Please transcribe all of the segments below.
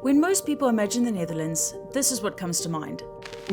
When most people imagine the Netherlands, this is what comes to mind.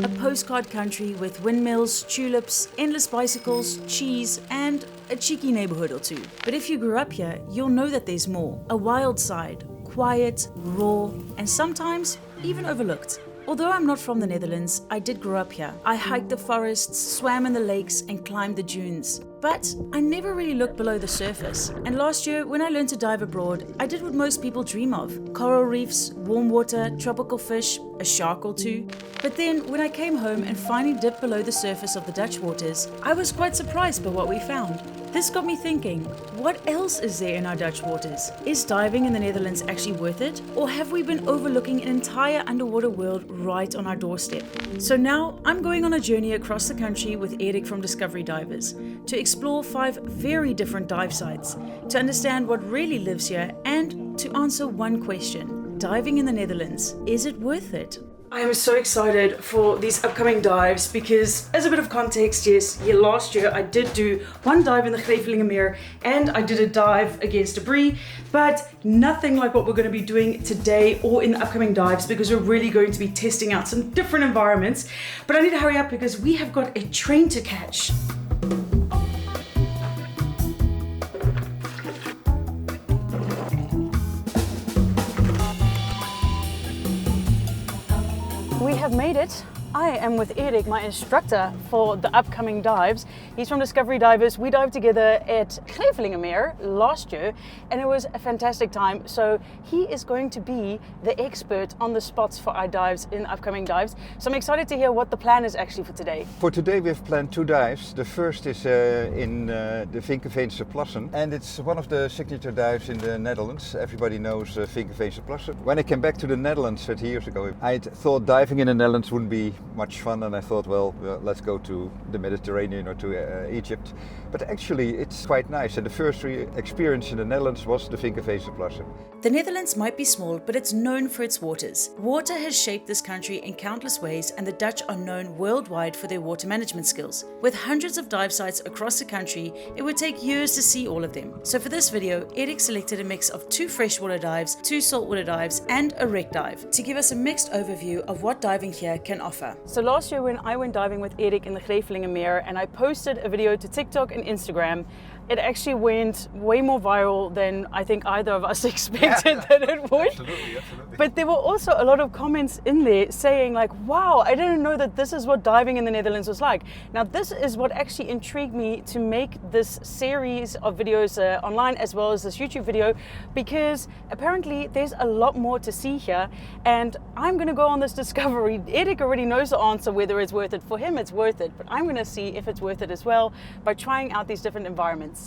A postcard country with windmills, tulips, endless bicycles, cheese, and a cheeky neighborhood or two. But if you grew up here, you'll know that there's more. A wild side, quiet, raw, and sometimes even overlooked. Although I'm not from the Netherlands, I did grow up here. I hiked the forests, swam in the lakes, and climbed the dunes. But I never really looked below the surface. And last year, when I learned to dive abroad, I did what most people dream of. Coral reefs, warm water, tropical fish, a shark or two. But then, when I came home and finally dipped below the surface of the Dutch waters, I was quite surprised by what we found. This got me thinking, what else is there in our Dutch waters? Is diving in the Netherlands actually worth it? Or have we been overlooking an entire underwater world right on our doorstep? So now I'm going on a journey across the country with Erik from Discovery Divers to explore 5 very different dive sites, to understand what really lives here and to answer one question. Diving in the Netherlands, is it worth it? I am so excited for these upcoming dives because, as a bit of context, yes, last year I did do one dive in the Grevelingenmeer and I did a dive against debris, but nothing like what we're going to be doing today or in the upcoming dives because we're really going to be testing out some different environments. But I need to hurry up because we have got a train to catch. We have made it. I am with Erik, my instructor for the upcoming dives. He's from Discovery Divers. We dived together at Grevelingenmeer last year and it was a fantastic time. So he is going to be the expert on the spots for our dives in upcoming dives. So I'm excited to hear what the plan is actually for today. For today we have planned 2 dives. The first is in the Vinkeveense Plassen and it's one of the signature dives in the Netherlands. Everybody knows Vinkeveense Plassen. When I came back to the Netherlands 30 years ago, I thought diving in the Netherlands wouldn't be much fun and I thought, well, let's go to the Mediterranean or to Egypt. But actually it's quite nice and the first experience in the Netherlands was the Vinkeveense Plassen. The Netherlands might be small, but it's known for its waters. Water has shaped this country in countless ways and the Dutch are known worldwide for their water management skills. With hundreds of dive sites across the country, it would take years to see all of them. So for this video, Erik selected a mix of 2 freshwater dives, 2 saltwater dives and a wreck dive to give us a mixed overview of what diving here can offer. So last year when I went diving with Erik in the Grevelingenmeer and I posted a video to TikTok and Instagram, it actually went way more viral than I think either of us expected that it would. Absolutely. But there were also a lot of comments in there saying like, wow, I didn't know that this is what diving in the Netherlands was like. Now this is what actually intrigued me to make this series of videos online as well as this YouTube video, because apparently there's a lot more to see here and I'm going to go on this discovery. Erik already knows the answer whether it's worth it. For him it's worth it, but I'm going to see if it's worth it as well by trying out these different environments.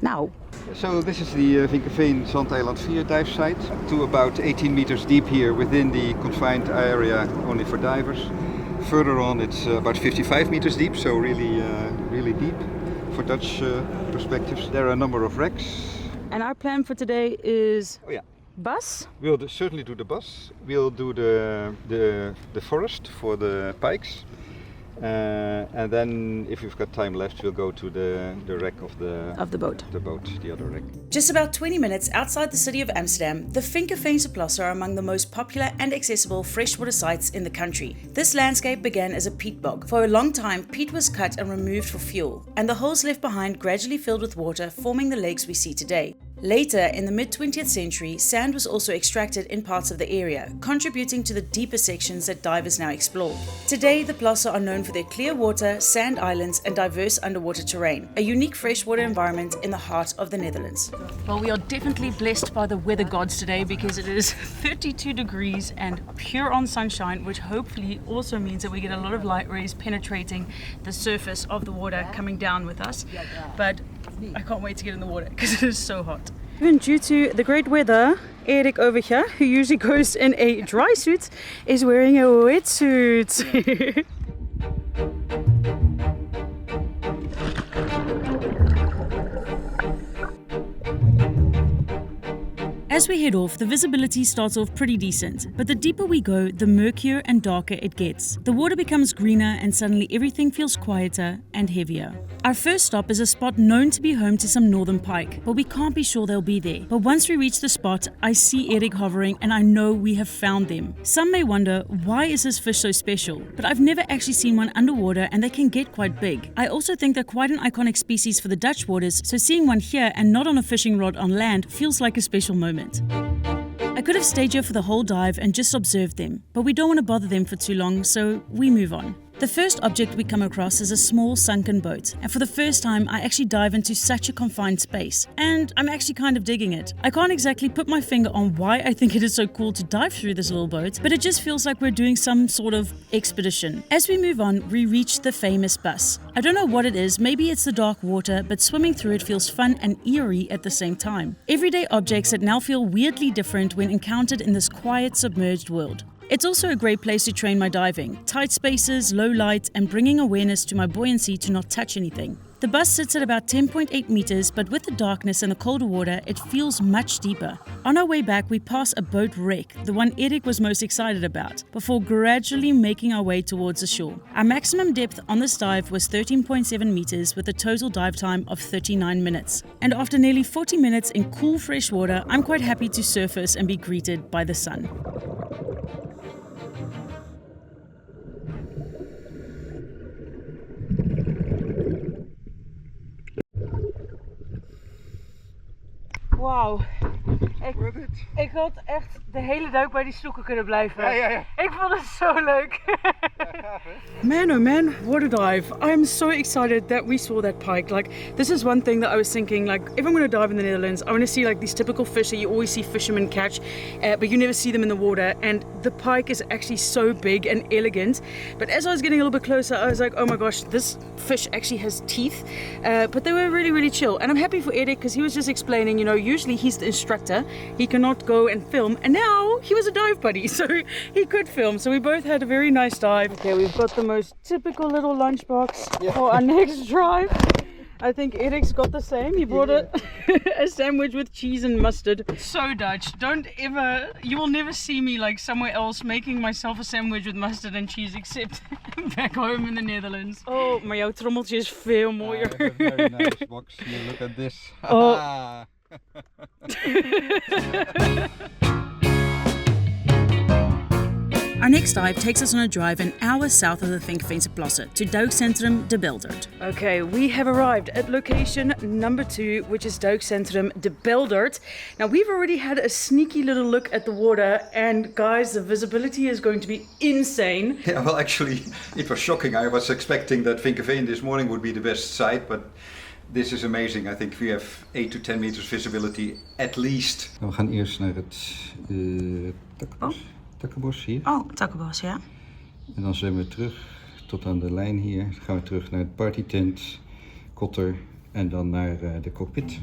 Now. So this is the Vinkeveen Zandeiland 4 dive site, to about 18 meters deep here within the confined area only for divers. Further on it's about 55 meters deep, so really deep for Dutch perspectives. There are a number of wrecks. And our plan for today is bus? We'll certainly do the bus. We'll do the forest for the pikes. And then, if we've got time left, we'll go to the wreck of the boat. The other wreck. Just about 20 minutes outside the city of Amsterdam, the Vinkeveense Plassen are among the most popular and accessible freshwater sites in the country. This landscape began as a peat bog. For a long time, peat was cut and removed for fuel, and the holes left behind gradually filled with water, forming the lakes we see today. Later, in the mid-20th century, sand was also extracted in parts of the area, contributing to the deeper sections that divers now explore. Today, the Plassen are known for their clear water, sand islands, and diverse underwater terrain, a unique freshwater environment in the heart of the Netherlands. Well, we are definitely blessed by the weather gods today because it is 32 degrees and pure on sunshine, which hopefully also means that we get a lot of light rays penetrating the surface of the water coming down with us. But I can't wait to get in the water because it is so hot. Even due to the great weather, Erik over here, who usually goes in a dry suit, is wearing a wetsuit. As we head off, the visibility starts off pretty decent, but the deeper we go, the murkier and darker it gets. The water becomes greener and suddenly everything feels quieter and heavier. Our first stop is a spot known to be home to some northern pike, but we can't be sure they'll be there. But once we reach the spot, I see Erik hovering and I know we have found them. Some may wonder, why is this fish so special? But I've never actually seen one underwater and they can get quite big. I also think they're quite an iconic species for the Dutch waters, so seeing one here and not on a fishing rod on land feels like a special moment. I could have stayed here for the whole dive and just observed them, but we don't want to bother them for too long, so we move on. The first object we come across is a small sunken boat, and for the first time I actually dive into such a confined space, and I'm actually kind of digging it. I can't exactly put my finger on why I think it is so cool to dive through this little boat, but it just feels like we're doing some sort of expedition. As we move on, we reach the famous bus. I don't know what it is, maybe it's the dark water, but swimming through it feels fun and eerie at the same time. Everyday objects that now feel weirdly different when encountered in this quiet, submerged world. It's also a great place to train my diving. Tight spaces, low light, and bringing awareness to my buoyancy to not touch anything. The bus sits at about 10.8 meters, but with the darkness and the colder water, it feels much deeper. On our way back, we pass a boat wreck, the one Erik was most excited about, before gradually making our way towards the shore. Our maximum depth on this dive was 13.7 meters with a total dive time of 39 minutes. And after nearly 40 minutes in cool fresh water, I'm quite happy to surface and be greeted by the sun. Wauw. Ik had echt de hele duik bij die sloeken kunnen blijven. Ja. Ik vond het zo leuk. Man, oh man, what a dive. I'm so excited that we saw that pike. Like, this is one thing that I was thinking, like, if I'm going to dive in the Netherlands, I want to see like these typical fish that you always see fishermen catch, but you never see them in the water. And the pike is actually so big and elegant. But as I was getting a little bit closer, I was like, oh my gosh, this fish actually has teeth. But they were really, really chill. And I'm happy for Erik because he was just explaining, you know, usually he's the instructor. He cannot go and film, and now he was a dive buddy, so he could film. So we both had a very nice dive. Okay, we've got the most typical little lunchbox for our next drive. I think Erik's got the same. He brought a sandwich with cheese and mustard. So Dutch. You will never see me like somewhere else making myself a sandwich with mustard and cheese except back home in the Netherlands. Oh, maar jouw trommeltje is veel mooier. A very nice box. You look at this. Oh. Our next dive takes us on a drive an hour south of the Vinkeveense Plassen to Duikcetrum De Beldert. Okay, we have arrived at location number 2, which is Duikcetrum De Beldert. Now, we've already had a sneaky little look at the water, and guys, the visibility is going to be insane. Yeah, well, actually, it was shocking. I was expecting that Vinkeveen this morning would be the best site, but this is amazing. I think we have 8 to 10 meters visibility at least. We gaan eerst naar het takkenbos hier. Oh, takkenbos, ja. En dan zwemmen we terug tot aan de lijn hier. Dan gaan we terug naar het partytent, kotter en dan naar de cockpit.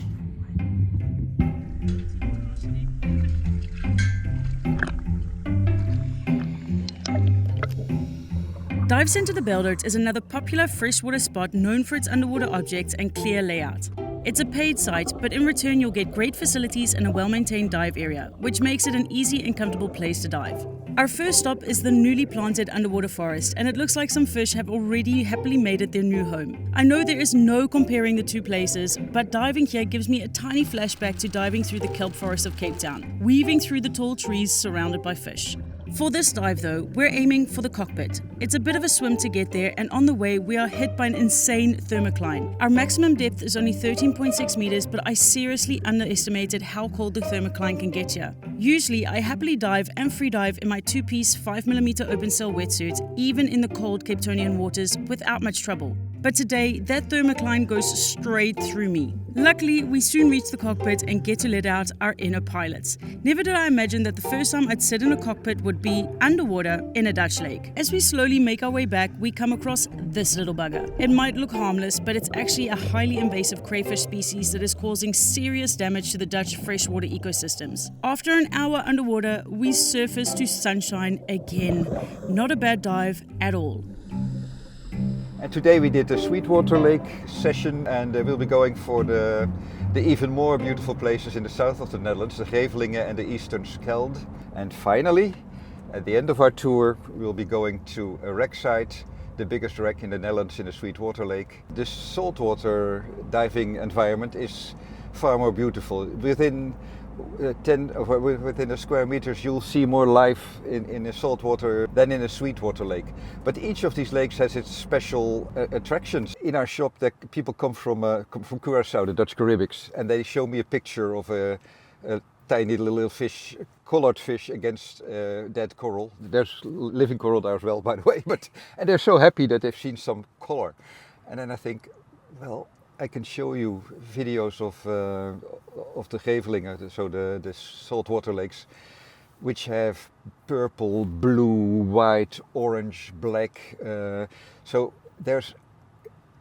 Duikcetrum De Beldert is another popular freshwater spot known for its underwater objects and clear layout. It's a paid site, but in return you'll get great facilities and a well-maintained dive area, which makes it an easy and comfortable place to dive. Our first stop is the newly planted underwater forest, and it looks like some fish have already happily made it their new home. I know there is no comparing the two places, but diving here gives me a tiny flashback to diving through the kelp forest of Cape Town, weaving through the tall trees surrounded by fish. For this dive though, we're aiming for the cockpit. It's a bit of a swim to get there, and on the way we are hit by an insane thermocline. Our maximum depth is only 13.6 meters, but I seriously underestimated how cold the thermocline can get here. Usually I happily dive and free dive in my 2-piece 5mm open cell wetsuit, even in the cold Cape Townian waters, without much trouble. But today, that thermocline goes straight through me. Luckily, we soon reach the cockpit and get to let out our inner pilots. Never did I imagine that the first time I'd sit in a cockpit would be underwater in a Dutch lake. As we slowly make our way back, we come across this little bugger. It might look harmless, but it's actually a highly invasive crayfish species that is causing serious damage to the Dutch freshwater ecosystems. After an hour underwater, we surface to sunshine again. Not a bad dive at all. And today we did a Sweetwater Lake session, and we'll be going for the the even more beautiful places in the south of the Netherlands, the Grevelingen and the Oosterschelde. And finally, at the end of our tour, we'll be going to a wreck site, the biggest wreck in the Netherlands in a sweetwater lake. This saltwater diving environment is far more beautiful. Within within a square meters, you'll see more life in a saltwater than in a sweetwater lake. But each of these lakes has its special attractions. In our shop, people come from Curaçao, the Dutch Caribbeans, and they show me a picture of a tiny little fish, colored fish against dead coral. There's living coral there as well, by the way. And they're so happy that they've seen some color. And then I think, well, I can show you videos of the Grevelingen, so the saltwater lakes, which have purple, blue, white, orange, black. So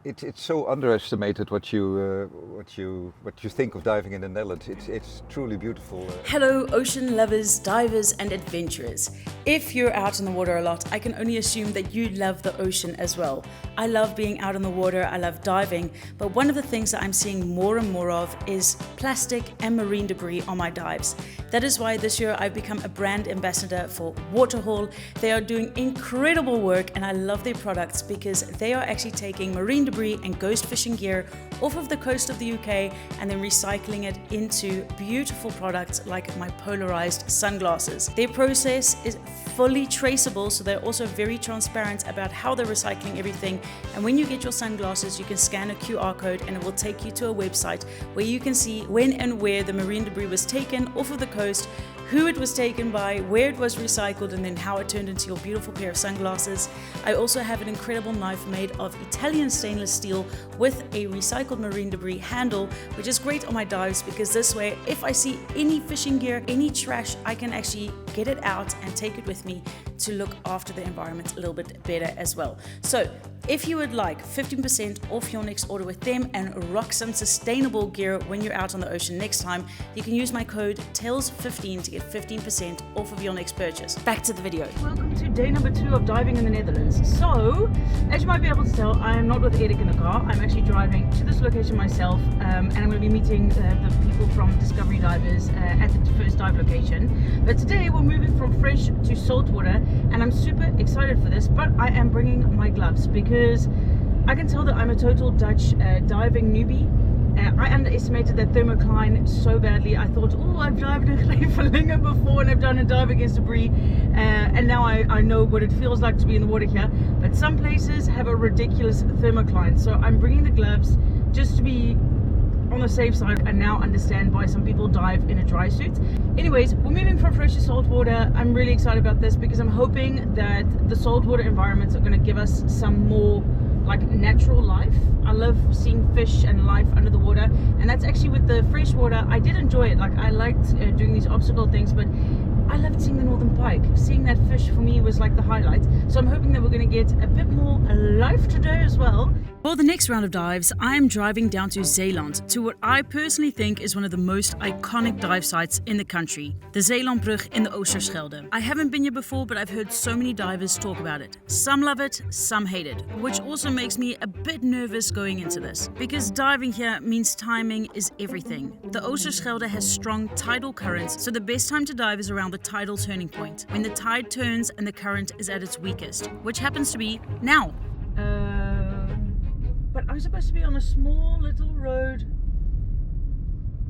it's so underestimated what you think of diving in the Netherlands. It's truly beautiful. Hello, ocean lovers, divers, and adventurers. If you're out in the water a lot, I can only assume that you love the ocean as well. I love being out in the water, I love diving, but one of the things that I'm seeing more and more of is plastic and marine debris on my dives. That is why this year I've become a brand ambassador for Waterhaul. They are doing incredible work and I love their products because they are actually taking marine debris and ghost fishing gear off of the coast of the UK and then recycling it into beautiful products like my polarized sunglasses. Their process is fully traceable, so they're also very transparent about how they're recycling everything. And when you get your sunglasses, you can scan a QR code and it will take you to a website where you can see when and where the marine debris was taken off of the coast, who it was taken by, where it was recycled, and then how it turned into your beautiful pair of sunglasses. I also have an incredible knife made of Italian stainless steel with a recycled marine debris handle, which is great on my dives because this way, if I see any fishing gear, any trash, I can actually get it out and take it with me to look after the environment a little bit better as well. So if you would like 15% off your next order with them and rock some sustainable gear when you're out on the ocean next time, you can use my code TAILS15 to get 15% off of your next purchase. Back to the video. Welcome to day number 2 of diving in the Netherlands. So, as you might be able to tell, I am not with Erik in the car. I'm actually driving to this location myself, and I'm going to be meeting the people from Discovery Divers at the first dive location. But today we're moving from fresh to saltwater, and I'm super excited for this, but I am bringing my gloves because I can tell that I'm a total Dutch diving newbie. I underestimated that thermocline so badly. I thought, oh, I've dived in Grevelingenmeer before and I've done a dive against debris, and now I know what it feels like to be in the water here. But some places have a ridiculous thermocline, so I'm bringing the gloves just to be on the safe side and now understand why some people dive in a dry suit. Anyways, we're moving from fresh to saltwater. I'm really excited about this because I'm hoping that the saltwater environments are going to give us some more like natural life. I love seeing fish and life under the water, and that's actually with the freshwater. I did enjoy it. Like I liked doing these obstacle things, but I loved seeing the northern pike. Seeing that fish for me was like the highlight. So I'm hoping that we're going to get a bit more life today as well. For the next round of dives, I am driving down to Zeeland, to what I personally think is one of the most iconic dive sites in the country, the Zeelandbrug in the Oosterschelde. I haven't been here before, but I've heard so many divers talk about it. Some love it, some hate it, which also makes me a bit nervous going into this, because diving here means timing is everything. The Oosterschelde has strong tidal currents, so the best time to dive is around the tidal turning point, when the tide turns and the current is at its weakest, which happens to be now. But I'm supposed to be on a small little road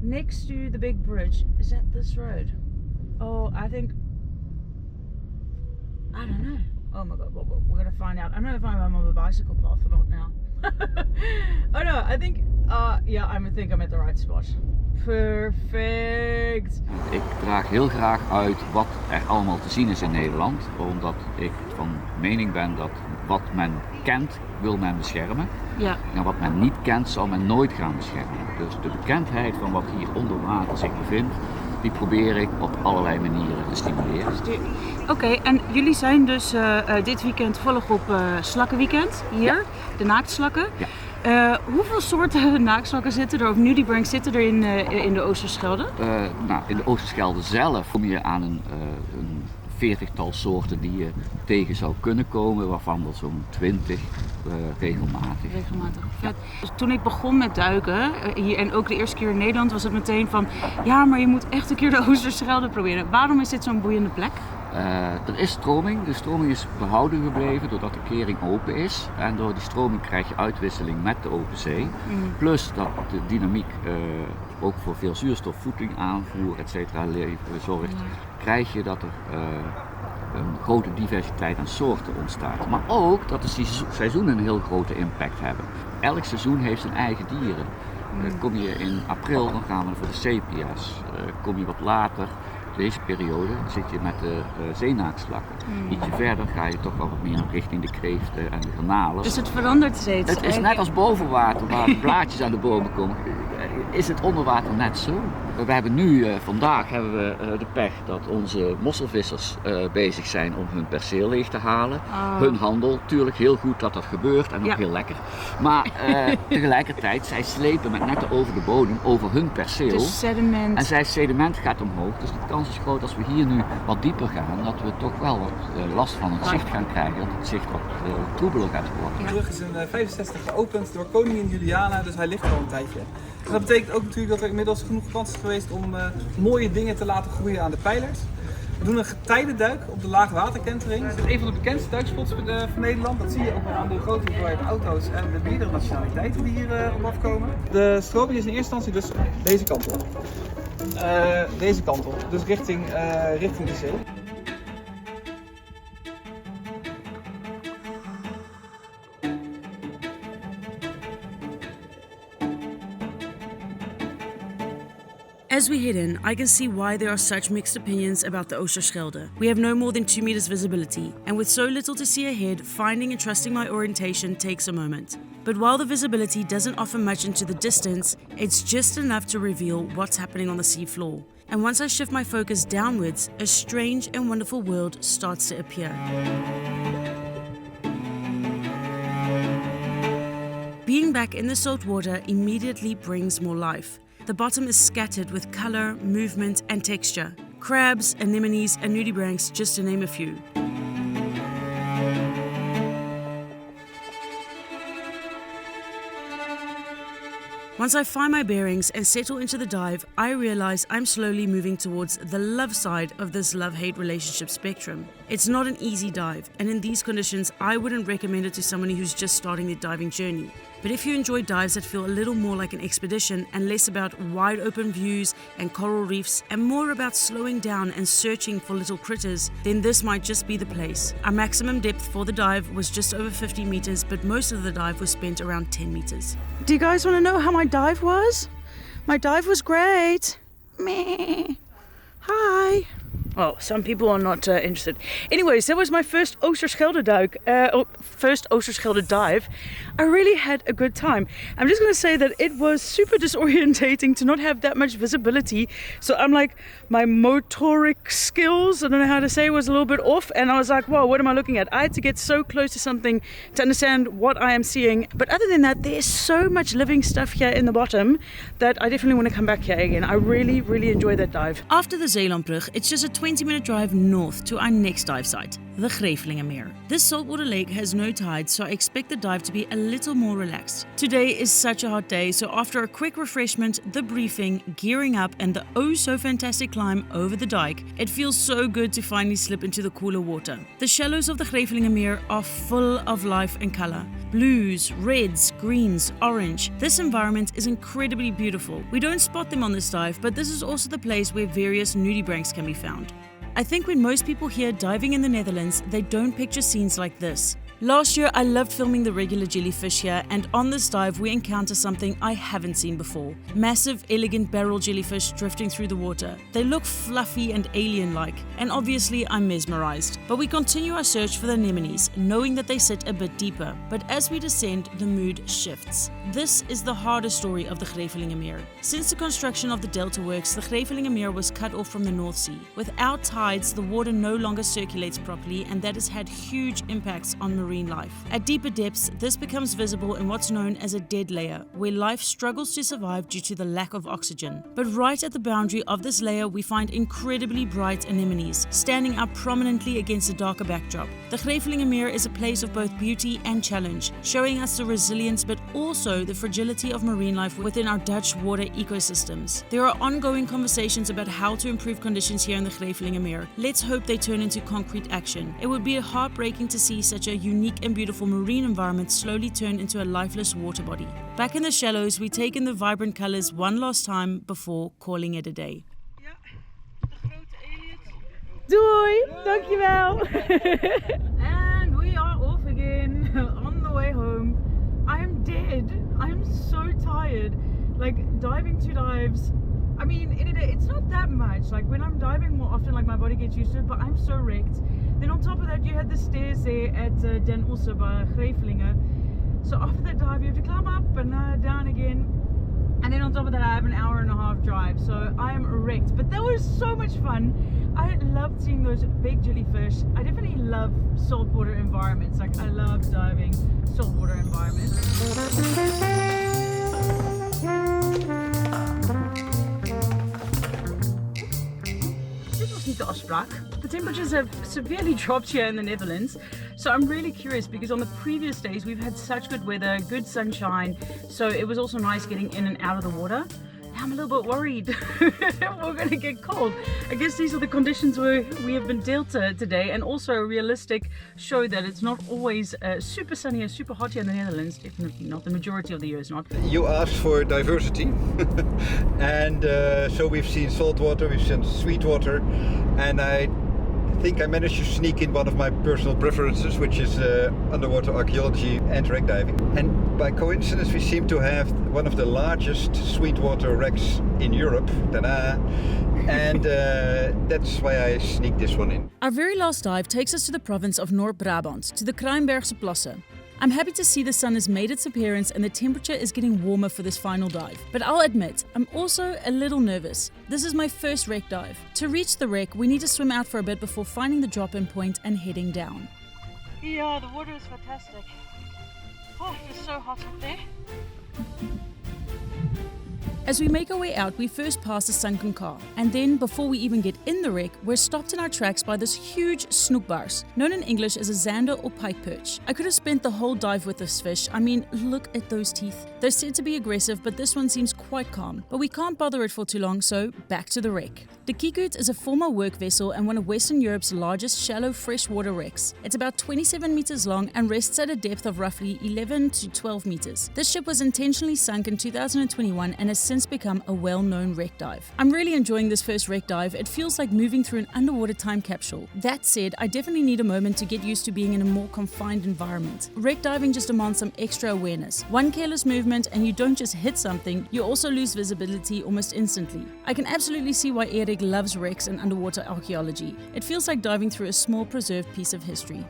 next to the big bridge. Is that this road? Oh, I don't know. Oh my god, well, we're gonna find out. I don't know if I'm on the bicycle path or not now. Oh no, I think, yeah, I think I'm at the right spot. Perfect. Ik draag heel graag uit wat er allemaal te zien is in Nederland, omdat ik van mening ben dat wat men kent, wil men beschermen. Ja. En wat men niet kent, zal men nooit gaan beschermen. Dus de bekendheid van wat hier onder water zich bevindt, die probeer ik op allerlei manieren te stimuleren. Oké, en jullie zijn dus dit weekend volop op slakkenweekend hier, ja. De naaktslakken. Ja. Hoeveel soorten naaktslakken zitten er, of nudibranchs zitten er in de Oosterschelde? Nou, in de Oosterschelde zelf kom je aan een 40-tal soorten die je tegen zou kunnen komen, waarvan er zo'n 20 regelmatig. Vet. Dus toen ik begon met duiken, hier, en ook de eerste keer in Nederland, was het meteen van, ja, maar je moet echt een keer de Oosterschelde proberen. Waarom is dit zo'n boeiende plek? Er is stroming. De stroming is behouden gebleven doordat de kering open is. En door die stroming krijg je uitwisseling met de open zee. Plus dat de dynamiek ook voor veel zuurstof, voeding, aanvoer, etc. zorgt. Krijg je dat er een grote diversiteit aan soorten ontstaat. Maar ook dat de seizoenen een heel grote impact hebben. Elk seizoen heeft zijn eigen dieren. Kom je in april, dan gaan we voor de sepia's. Kom je wat later, deze periode, zit je met de zeenaakslakken. Ietsje verder ga je toch wel wat meer richting de kreeften en de garnalen. Dus het verandert steeds? Het is net als boven water, waar de blaadjes aan de bomen komen, is het onder water net zo. We hebben nu, vandaag hebben we de pech dat onze mosselvissers bezig zijn om hun perceel leeg te halen. Hun handel, natuurlijk heel goed dat dat gebeurt en ook heel lekker. Maar tegelijkertijd, zij slepen met netten over de bodem, over hun perceel. Dus sediment. En zij sediment gaat omhoog, dus de kans is groot als we hier nu wat dieper gaan, dat we toch wel wat last van het zicht gaan krijgen, dat het zicht wat troebeler gaat worden. De brug is in 65 geopend door koningin Juliana, dus hij ligt al een tijdje. En dat betekent ook natuurlijk dat er inmiddels genoeg kans is geweest om mooie dingen te laten groeien aan de pijlers. We doen een getijdenduik op de laagwaterkentering. Het is een van de bekendste duikspots van Nederland. Dat zie je ook wel aan de grote hoeveelheid auto's en de meerdere nationaliteiten die hier op afkomen. De stroming is in eerste instantie dus deze kant op. Deze kant op, dus richting de zee. As we head in, I can see why there are such mixed opinions about the Oosterschelde. We have no more than 2 meters visibility, and with so little to see ahead, finding and trusting my orientation takes a moment. But while the visibility doesn't offer much into the distance, it's just enough to reveal what's happening on the seafloor. And once I shift my focus downwards, a strange and wonderful world starts to appear. Being back in the salt water immediately brings more life. The bottom is scattered with color, movement, and texture. Crabs, anemones, and nudibranchs, just to name a few. Once I find my bearings and settle into the dive, I realize I'm slowly moving towards the love side of this love-hate relationship spectrum. It's not an easy dive, and in these conditions, I wouldn't recommend it to somebody who's just starting their diving journey. But if you enjoy dives that feel a little more like an expedition and less about wide open views and coral reefs and more about slowing down and searching for little critters, then this might just be the place. Our maximum depth for the dive was just over 50 meters, but most of the dive was spent around 10 meters. Do you guys want to know how my dive was? My dive was great. Meh. Hi. Well, some people are not interested. Anyways, that was my first Oosterschelde dive. I really had a good time. I'm just going to say that it was super disorientating to not have that much visibility. So I'm like, my motoric skills, I don't know how to say, was a little bit off. And I was like, whoa, what am I looking at? I had to get so close to something to understand what I am seeing. But other than that, there's so much living stuff here in the bottom that I definitely want to come back here again. I really, really enjoyed that dive. After the Zeelandbrug, it's just a 20-minute drive north to our next dive site, the Grevelingenmeer. This saltwater lake has no tides, so I expect the dive to be a little more relaxed. Today is such a hot day, so after a quick refreshment, the briefing, gearing up, and the oh so fantastic climb over the dike, it feels so good to finally slip into the cooler water. The shallows of the Grevelingenmeer are full of life and color. Blues, reds, greens, orange. This environment is incredibly beautiful. We don't spot them on this dive, but this is also the place where various nudibranchs can be found. I think when most people hear diving in the Netherlands, they don't picture scenes like this. Last year, I loved filming the regular jellyfish here, and on this dive, we encounter something I haven't seen before. Massive, elegant barrel jellyfish drifting through the water. They look fluffy and alien-like, and obviously I'm mesmerized. But we continue our search for the anemones, knowing that they sit a bit deeper. But as we descend, the mood shifts. This is the hardest story of the Grevelingenmeer. Since the construction of the Delta Works, the Grevelingenmeer was cut off from the North Sea. Without tides, the water no longer circulates properly, and that has had huge impacts on marine marine life. At deeper depths, this becomes visible in what's known as a dead layer, where life struggles to survive due to the lack of oxygen. But right at the boundary of this layer, we find incredibly bright anemones, standing out prominently against a darker backdrop. The Grevelingenmeer is a place of both beauty and challenge, showing us the resilience but also the fragility of marine life within our Dutch water ecosystems. There are ongoing conversations about how to improve conditions here in the Grevelingenmeer. Let's hope they turn into concrete action. It would be heartbreaking to see such a unique and beautiful marine environment slowly turn into a lifeless water body. Back in the shallows, we take in the vibrant colors one last time before calling it a day. Ja, de grote aliens. Doei, dankjewel. And we are off again on the way home. I am dead. I am so tired. Like diving 2 dives. I mean, in a day, it's not that much. Like when I'm diving more often, like my body gets used to it, but I'm so wrecked. Then on top of that, you had the stairs there at Den Osse by Grevelinge. So after that dive, you have to climb up and down again. And then on top of that, I have an hour and a half drive. So I am wrecked. But that was so much fun. I loved seeing those big jellyfish. I definitely love saltwater environments. Like I love diving saltwater environments. Niet de afspraak. The temperatures have severely dropped here in the Netherlands, so I'm really curious because on the previous days we've had such good weather, good sunshine, so it was also nice getting in and out of the water. Now I'm a little bit worried we're going to get cold. I guess these are the conditions we have been dealt today, and also a realistic show that it's not always super sunny and super hot here in the Netherlands. Definitely not. The majority of the year is not. You asked for diversity, and so we've seen saltwater, we've seen sweetwater, and I think I managed to sneak in one of my personal preferences, which is underwater archaeology and wreck diving. And by coincidence, we seem to have one of the largest sweetwater wrecks in Europe. Ta-da! And that's why I sneaked this one in. Our very last dive takes us to the province of Noord-Brabant, to the Kraaijenbergse Plassen. I'm happy to see the sun has made its appearance and the temperature is getting warmer for this final dive. But I'll admit, I'm also a little nervous. This is my first wreck dive. To reach the wreck, we need to swim out for a bit before finding the drop-in point and heading down. Yeah, the water is fantastic. Oh, it's so hot up there. As we make our way out, we first pass a sunken car, and then, before we even get in the wreck, we're stopped in our tracks by this huge snoekbaars, known in English as a zander or pike perch. I could have spent the whole dive with this fish. I mean, look at those teeth. They're said to be aggressive, but this one seems quite calm. But we can't bother it for too long, so back to the wreck. The Kiekuut is a former work vessel and one of Western Europe's largest shallow freshwater wrecks. It's about 27 meters long and rests at a depth of roughly 11 to 12 meters. This ship was intentionally sunk in 2021 and has since become a well-known wreck dive. I'm really enjoying this first wreck dive. It feels like moving through an underwater time capsule. That said, I definitely need a moment to get used to being in a more confined environment. Wreck diving just demands some extra awareness. One careless movement and you don't just hit something, you also lose visibility almost instantly. I can absolutely see why Erik loves wrecks and underwater archaeology. It feels like diving through a small preserved piece of history.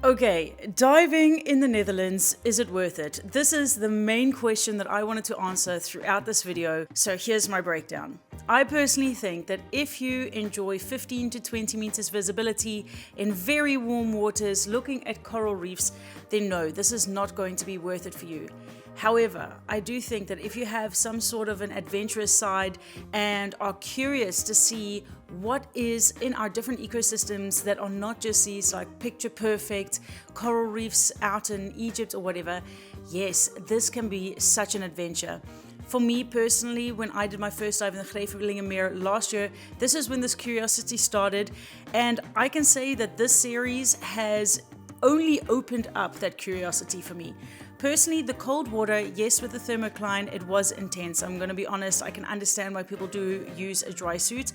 Okay, diving in the Netherlands, is it worth it? This is the main question that I wanted to answer throughout this video, so here's my breakdown. I personally think that if you enjoy 15 to 20 meters visibility in very warm waters looking at coral reefs, then no, this is not going to be worth it for you. However, I do think that if you have some sort of an adventurous side and are curious to see what is in our different ecosystems that are not just these like picture perfect coral reefs out in Egypt or whatever, yes, this can be such an adventure. For me personally, when I did my first dive in the Grevelingenmeer last year, this is when this curiosity started, and I can say that this series has only opened up that curiosity for me. Personally, the cold water, yes, with the thermocline, it was intense. I'm going to be honest, I can understand why people do use a dry suit.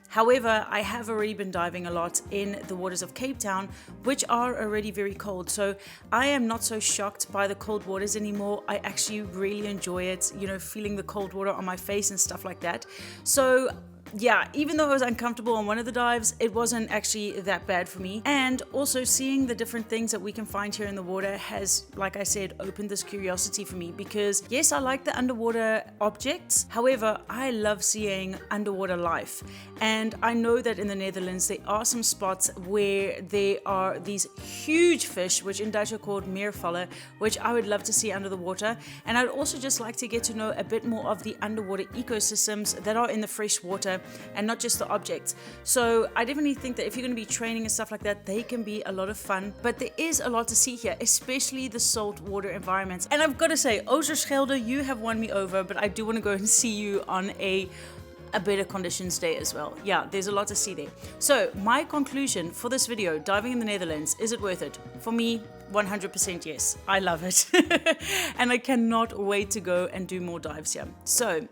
However, I have already been diving a lot in the waters of Cape Town, which are already very cold. So I am not so shocked by the cold waters anymore. I actually really enjoy it, you know, feeling the cold water on my face and stuff like that. So yeah, even though I was uncomfortable on one of the dives, it wasn't actually that bad for me. And also seeing the different things that we can find here in the water has, like I said, opened this curiosity for me, because yes, I like the underwater objects. However, I love seeing underwater life. And I know that in the Netherlands, there are some spots where there are these huge fish, which in Dutch are called meervallen, which I would love to see under the water. And I'd also just like to get to know a bit more of the underwater ecosystems that are in the fresh water and not just the objects. So I definitely think that if you're going to be training and stuff like that, they can be a lot of fun. But there is a lot to see here, especially the saltwater environments. And I've got to say, Oosterschelde, you have won me over, but I do want to go and see you on a better conditions day as well. Yeah, there's a lot to see there. So my conclusion for this video, diving in the Netherlands, is it worth it? For me, 100% yes. I love it. And I cannot wait to go and do more dives here. So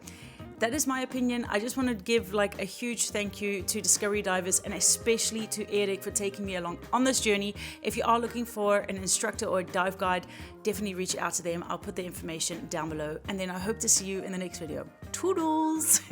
that is my opinion. I just want to give like a huge thank you to Discovery Divers, and especially to Erik for taking me along on this journey. If you are looking for an instructor or a dive guide, definitely reach out to them. I'll put the information down below, and then I hope to see you in the next video. Toodles!